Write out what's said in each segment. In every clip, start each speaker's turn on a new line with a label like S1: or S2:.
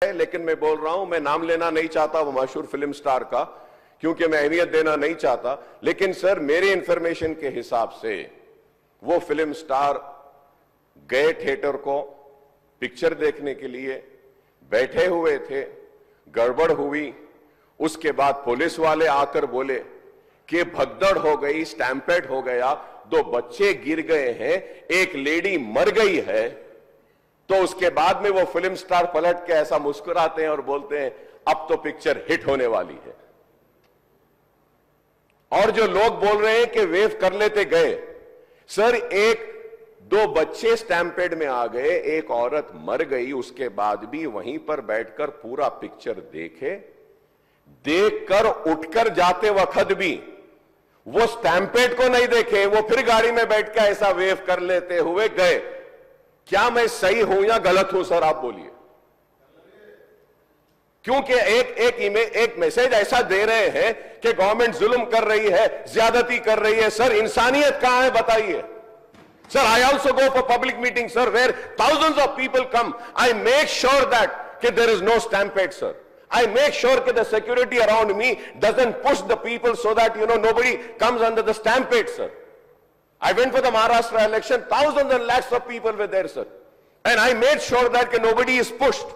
S1: लेकिन मैं बोल रहा हूं, मैं नाम लेना नहीं चाहता वो मशहूर फिल्म स्टार का, क्योंकि मैं अहमियत देना नहीं चाहता। लेकिन सर, मेरे इंफॉर्मेशन के हिसाब से वो फिल्म स्टार गए थिएटर को पिक्चर देखने के लिए, बैठे हुए थे, गड़बड़ हुई, उसके बाद पुलिस वाले आकर बोले कि भगदड़ हो गई, स्टैम्पेड हो गया, 2 बच्चे गिर गए हैं, एक लेडी मर गई है। तो उसके बाद में वो फिल्म स्टार पलट के ऐसा मुस्कुराते हैं और बोलते हैं अब तो पिक्चर हिट होने वाली है। और जो लोग बोल रहे हैं कि वेव कर लेते गए, सर 1-2 बच्चे स्टैम्पेड में आ गए, एक औरत मर गई, उसके बाद भी वहीं पर बैठकर पूरा पिक्चर देखकर उठकर जाते वक्त भी वो स्टैम्पेड को नहीं देखे, वो फिर गाड़ी में बैठ के ऐसा वेव कर लेते हुए गए। क्या मैं सही हूं या गलत हूं सर, आप बोलिए। क्योंकि एक मैसेज ऐसा दे रहे हैं कि गवर्नमेंट जुल्म कर रही है, ज्यादती कर रही है। सर, इंसानियत कहां है बताइए। Sir, I also go for public meetings, sir, where thousands of people come. I make sure that there is no stampede, sir. I make sure that the security around me doesn't push the people so that, nobody comes under the stampede, sir. I went for the Maharashtra election, thousands and lakhs of people were there, sir. And I made sure that nobody is pushed.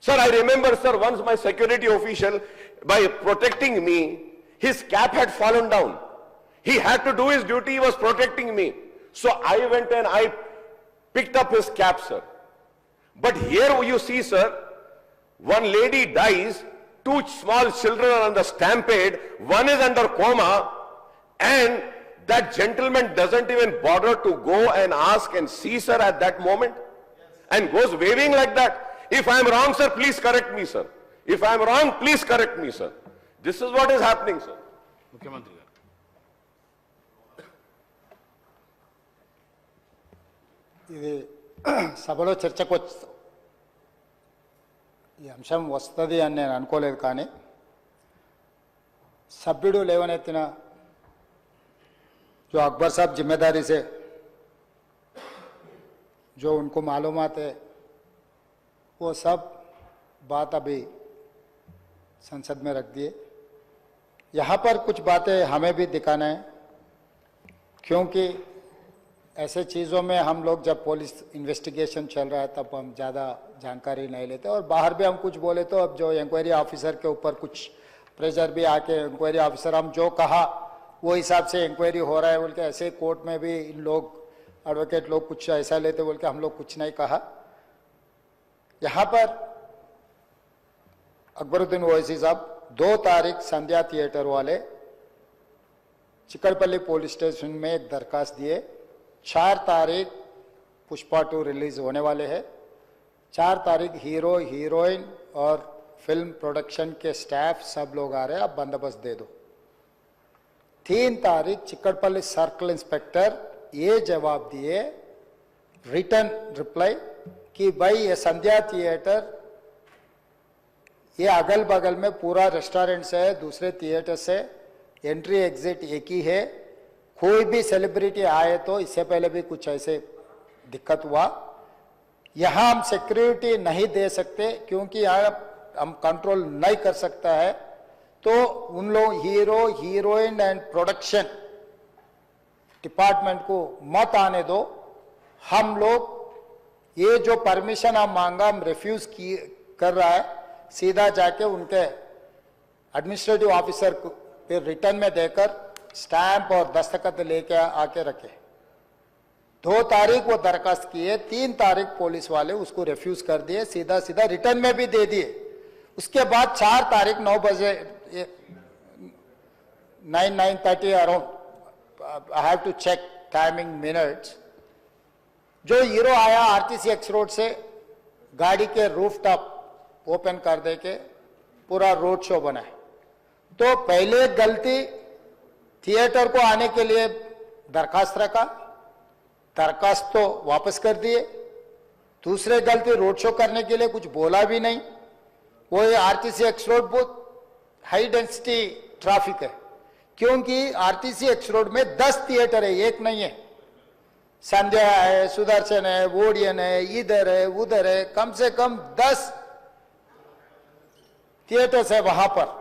S1: Sir, I remember, sir, once my security official, by protecting me, his cap had fallen down. He had to do his duty, he was protecting me. So I went and I picked up his cap, sir. But here you see, sir, one lady dies, 2 small children are on the stampede, one is under coma, and that gentleman doesn't even bother to go and ask and see, sir, at that moment, and goes waving like that. If I am wrong, sir, please correct me, sir. If I am wrong, please correct me, sir. This is what is happening, sir.
S2: मुख्यमंत्री
S3: ఇది సభలో చర్చకు ఈ అంశం వస్తుంది అని నేను అనుకోలేదు, కానీ సభ్యుడు లేవనెత్తిన जो अकबर साहब जिम्मेदारी से जो उनको मालूमात है वो सब बात अभी संसद में रख दिए। यहाँ पर कुछ बातें हमें भी दिखाना है, क्योंकि ऐसे चीज़ों में हम लोग जब पुलिस इन्वेस्टिगेशन चल रहा है तब हम ज़्यादा जानकारी नहीं लेते, और बाहर भी हम कुछ बोले तो अब जो इंक्वायरी ऑफिसर के ऊपर कुछ प्रेशर भी आके इंक्वायरी ऑफिसर हम जो कहा वो हिसाब से इंक्वायरी हो रहा है बोल के, ऐसे कोर्ट में भी इन लोग एडवोकेट लोग कुछ ऐसा लेते बोल के हम लोग कुछ नहीं कहा। यहाँ पर अकबरुद्दीन ओवैसी साहब 2 तारीख संध्या थिएटर वाले चिकड़पल्ली पुलिस स्टेशन में एक दरखास्त दिए। 4 तारीख पुष्पा 2 रिलीज होने वाले हैं। 4 तारीख हीरो हीरोइन और फिल्म प्रोडक्शन के स्टाफ सब लोग आ रहे हैं, आप बंदोबस्त दे दो। 3 तारीख चिकड़पल्ली सर्कल इंस्पेक्टर ये जवाब दिए, रिटर्न रिप्लाई, कि भाई ये संध्या थिएटर ये अगल बगल में पूरा रेस्टोरेंट से है, दूसरे थिएटर से एंट्री एग्जिट एक ही है, कोई भी सेलिब्रिटी आए तो इससे पहले भी कुछ ऐसे दिक्कत हुआ, यहाँ हम सिक्योरिटी नहीं दे सकते क्योंकि यहाँ हम कंट्रोल नहीं कर सकता है, तो उन लोग hero heroine and production department को मत आने दो। हम लोग ये जो परमिशन हम मांगा हम रिफ्यूज कर रहा है, सीधा जाके उनके एडमिनिस्ट्रेटिव ऑफिसर को फिर रिटर्न में देकर स्टैंप और दस्तखत लेके आके रखे। 2 तारीख वो दरखास्त किए, 3 तारीख पुलिस वाले उसको रिफ्यूज कर दिए, सीधा सीधा रिटर्न में भी दे दिए। उसके बाद 4 तारीख 9 बजे 9:30 around, I have to check timing minutes, जो हीरो आया आरटीसी एक्स रोड से गाड़ी के रूफ टॉप ओपन कर दे के पूरा रोड शो बनाए। तो पहले गलती थिएटर को आने के लिए दरखास्त रखा, दरखास्त तो वापस कर दिए। दूसरे गलती रोड शो करने के लिए कुछ बोला भी नहीं। वो आरटीसी एक्स रोड बहुत हाई डेंसिटी ट्रैफिक है, क्योंकि आरटीसी एक्स रोड में 10 थिएटर है, एक नहीं है। संध्या है, सुदर्शन है, वोडियन है, इधर है उधर है, कम से कम 10 थिएटर्स है वहां पर,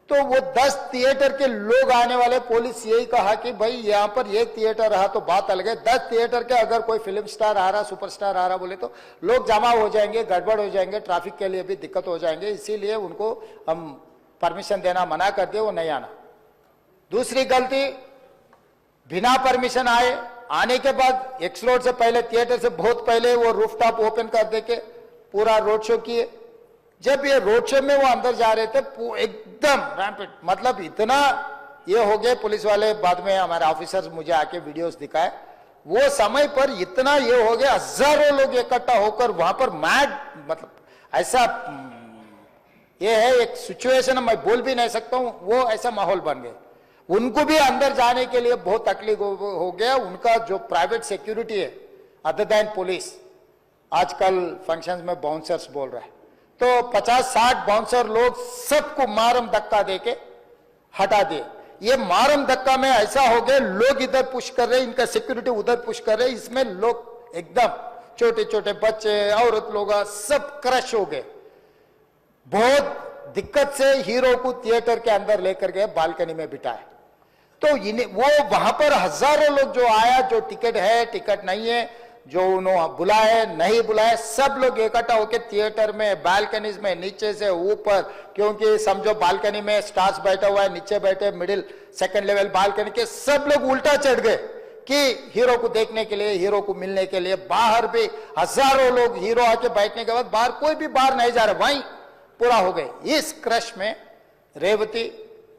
S3: तो वो 10 थिएटर के लोग आने वाले, पुलिस यही कहा कि भाई यहां पर एक थिएटर रहा तो बात अलग है, 10 थिएटर के अगर कोई फिल्म स्टार आ रहा, सुपरस्टार आ रहा बोले तो लोग जमा हो जाएंगे, गड़बड़ हो जाएंगे, ट्रैफिक के लिए भी दिक्कत हो जाएंगे, इसीलिए उनको हम परमिशन देना मना कर दिए, वो नहीं आना। दूसरी गलती, बिना परमिशन आए, आने के बाद एक्स रोड से पहले, थिएटर से बहुत पहले वो रूफटॉप ओपन कर देके पूरा रोड शो किए। जब ये रोड शो में वो अंदर जा रहे थे, एकदम रैंपेड, मतलब इतना ये हो गए पुलिस वाले, बाद में हमारे ऑफिसर्स मुझे आके वीडियोस दिखाए, वो समय पर इतना ये हो गया, हजारों लोग इकट्ठा होकर वहां पर मैड, मतलब ऐसा ये है एक सिचुएशन, मैं बोल भी नहीं सकता हूं, वो ऐसा माहौल बन गया। उनको भी अंदर जाने के लिए बहुत तकलीफ हो गया। उनका जो प्राइवेट सिक्योरिटी है अदर देन पुलिस, आजकल फंक्शंस में बाउंसर्स बोल रहा है, तो 50-60 बाउंसर लोग सबको मारम धक्का देके हटा दिए। ये मारम धक्का में ऐसा हो गया, लोग इधर पुश कर रहे, इनका सिक्योरिटी उधर पुश कर रहे, इसमें लोग एकदम छोटे छोटे बच्चे, औरत लोग सब क्रश हो गए। बहुत दिक्कत से हीरो को थिएटर के अंदर लेकर गए, बालकनी में बिठाए, तो इन्हें वो वहां पर हजारों लोग जो आया, जो टिकट है टिकट नहीं है, जो उन्होंने बुलाए नहीं बुलाए, सब लोग इकट्ठा होकर थिएटर में, बालकनीज में, नीचे से ऊपर, क्योंकि समझो बालकनी में स्टार्स बैठा हुआ है, नीचे बैठे मिडिल सेकंड लेवल बालकनी के सब लोग उल्टा चढ़ गए कि हीरो को देखने के लिए, हीरो को मिलने के लिए। बाहर भी हजारों लोग, हीरो आके बैठने के बाद बाहर कोई भी बाहर नहीं जा रहा, वहीं पूरा हो गए। इस क्रश में रेवती,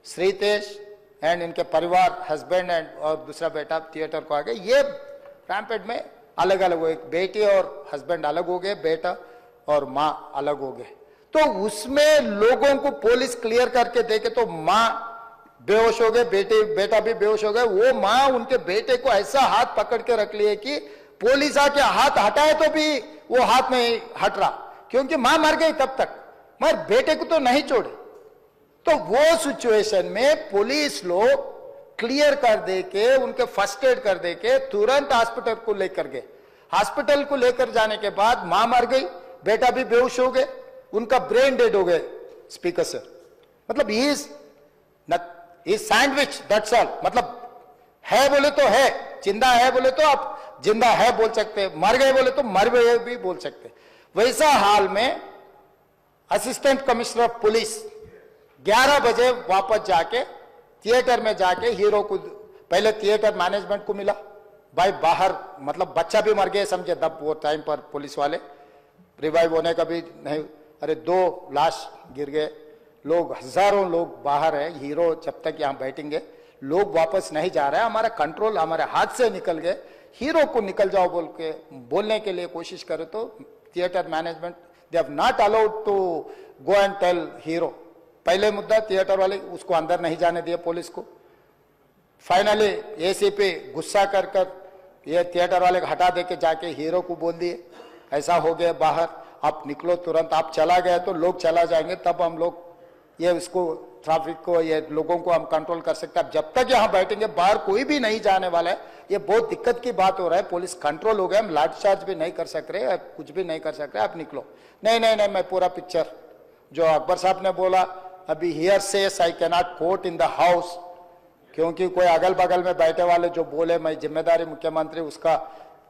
S3: श्रीतेश एंड इनके परिवार, हस्बैंड एंड और दूसरा बेटा थिएटर को आ गए। ये रैम्पेड में अलग अलग हो गए, बेटी और हस्बैंड अलग हो गए, बेटा और माँ अलग हो गए। तो उसमें लोगों को पुलिस क्लियर करके देखे तो माँ बेहोश हो गए, बेटा भी बेहोश हो गए। वो माँ उनके बेटे को ऐसा हाथ पकड़ के रख लिए कि पुलिस आके हाथ हटाए तो भी वो हाथ नहीं हट रहा, क्योंकि माँ मर गई तब तक, मगर बेटे को तो नहीं छोड़े। तो वो सिचुएशन में पुलिस लोग क्लियर कर दे के, उनके फर्स्ट एड कर दे के तुरंत हॉस्पिटल को लेकर गए। हॉस्पिटल को लेकर जाने के बाद मां मर गई, बेटा भी बेहोश हो गए, उनका ब्रेन डेड हो गए स्पीकर से। मतलब ही सैंडविच, दैट्स ऑल। मतलब है बोले तो है, जिंदा है बोले तो आप जिंदा है बोल सकते, मर गए बोले तो मर गए भी बोल सकते। वैसा हाल में असिस्टेंट कमिश्नर ऑफ पुलिस 11 बजे वापस जाके थिएटर में जाके हीरो को, पहले थिएटर मैनेजमेंट को मिला, भाई बाहर, मतलब बच्चा भी मर गया समझे तब वो टाइम पर पुलिस वाले, रिवाइव होने का भी नहीं। अरे 2 लाश गिर गए, लोग हजारों लोग बाहर है, हीरो जब तक यहाँ बैठेंगे, लोग वापस नहीं जा रहे हैं, हमारा कंट्रोल हमारे हाथ से निकल गए। हीरो को निकल जाओ बोल के बोलने के लिए कोशिश करे तो theatre management they have not allowed to go and tell hero. पहले मुद्दा थिएटर वाले उसको अंदर नहीं जाने दिए पुलिस को। फाइनली एसीपी गुस्सा कर ये थिएटर वाले हटा दे के जाके हीरो को बोल दिए ऐसा हो गया बाहर, आप निकलो तुरंत, आप चला गए तो लोग चला जाएंगे, तब हम लोग ये उसको ट्रैफिक को, ये लोगों को हम कंट्रोल कर सकते हैं। अब जब तक यहाँ बैठेंगे बाहर कोई भी नहीं जाने वाला है, ये बहुत दिक्कत की बात हो रहा है। पुलिस कंट्रोल हो गया, हम लाठीचार्ज भी नहीं कर सक रहे, कुछ भी नहीं कर सक रहे, आप निकलो। नहीं नहीं नहीं, मैं पूरा पिक्चर जो अकबर साहब ने बोला, अभी here says I cannot quote in the house, क्योंकि कोई अगल बगल में बैठे वाले जो बोले मैं जिम्मेदारी मुख्यमंत्री, उसका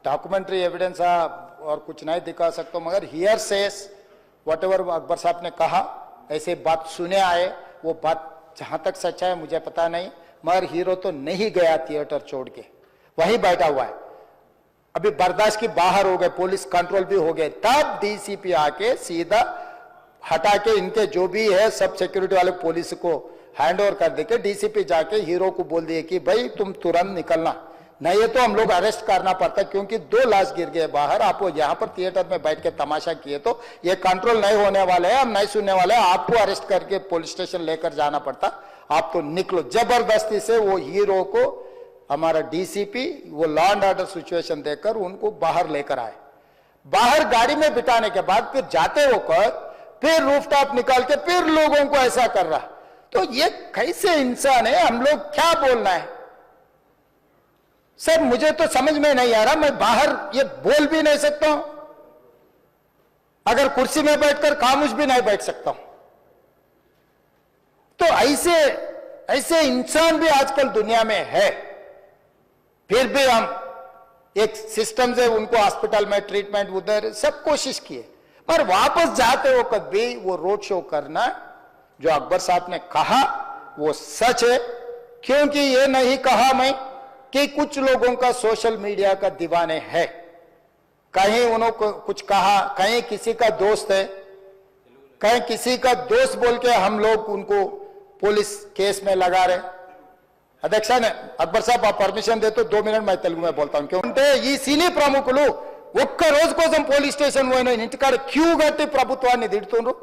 S3: डॉक्यूमेंट्री एविडेंस और कुछ नहीं दिखा सकता, मगर here says whatever Akbar साहब ने कहा, ऐसे बात सुने आए, वो बात जहां तक सच्चा है मुझे पता नहीं, मगर हीरो तो नहीं गया थिएटर छोड़ के, वहीं बैठा हुआ है। अभी बर्दाश्त की बाहर हो गए, पुलिस कंट्रोल भी हो गए, तब डीसीपी आके सीधा हटा के इनके जो भी है सब सिक्योरिटी वाले पुलिस को हैंड ओवर कर देके डीसीपी जाके हीरो को बोल दिए कि भाई तुम तुरंत निकलना, नहीं तो हम लोग अरेस्ट करना पड़ता, क्योंकि 2 लाश गिर गए बाहर, आप यहाँ पर थिएटर में बैठ के तमाशा किए तो ये कंट्रोल नहीं होने वाले है, हम नहीं सुनने वाले हैं, आपको अरेस्ट करके पुलिस स्टेशन लेकर जाना पड़ता, आप तो निकलो। जबरदस्ती से वो हीरो को हमारा डीसीपी वो लॉ एंड ऑर्डर सिचुएशन देखकर उनको बाहर लेकर आए। बाहर गाड़ी में बिठाने के बाद फिर जाते होकर फिर रूफटॉप निकाल के फिर लोगों को ऐसा कर रहा, तो ये कैसे इंसान है, हम लोग क्या बोलना है सर, मुझे तो समझ में नहीं आ रहा। मैं बाहर ये बोल भी नहीं सकता हूं, अगर कुर्सी में बैठकर खामोश भी नहीं बैठ सकता हूं, तो ऐसे ऐसे इंसान भी आजकल दुनिया में है, फिर भी हम एक सिस्टम से उनको हॉस्पिटल में ट्रीटमेंट उधर सब कोशिश किए, पर वापस जाते हो कभी वो रोड शो करना जो अकबर साहब ने कहा वो सच है। क्योंकि ये नहीं कहा मैं कि कुछ लोगों का सोशल मीडिया का दीवाने है, कहीं उन्होंने कुछ कहा, कहीं किसी का दोस्त है, कहीं किसी का दोस्त बोल के हम लोग उनको पुलिस केस में लगा रहे। అధ్యక్ష అక్బర్ సాబ్ ఆ పర్మిషన్ దేతో 2 మినిట్ मैं తెలుగు में बोलता हूं क्योंकि ఈ సినీ ప్రముఖులు ఒక్క రోజు కోసం పోలీస్ స్టేషన్ పోయిన ఇంటికాడ క్యూ కట్టి ప్రభుత్వాన్ని తిడుతున్నారు,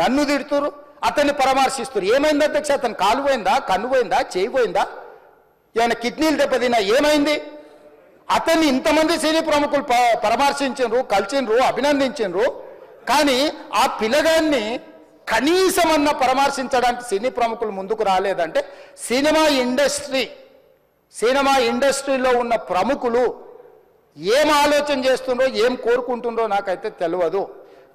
S3: నన్ను తిడుతున్నారు, అతన్ని పరామర్శిస్తున్నారు. ఏమైంది అధ్యక్ష? అతను కాలు పోయిందా, కన్ను పోయిందా, చేయి పోయిందా, ఏమైనా కిడ్నీలు దెబ్బతిన్నా, ఏమైంది? అతన్ని ఇంతమంది సినీ ప్రముఖులు పరామర్శించారు, కలిసిండ్రు, అభినందించారు. కానీ ఆ పిల్లగాన్ని కనీసమన్న పరామర్శించడానికి సినీ ప్రముఖులు ముందుకు రాలేదంటే సినిమా ఇండస్ట్రీలో ఉన్న ప్రముఖులు ఏం ఆలోచన చేస్తుండ్రో, ఏం కోరుకుంటుండ్రో నాకైతే తెలియదు.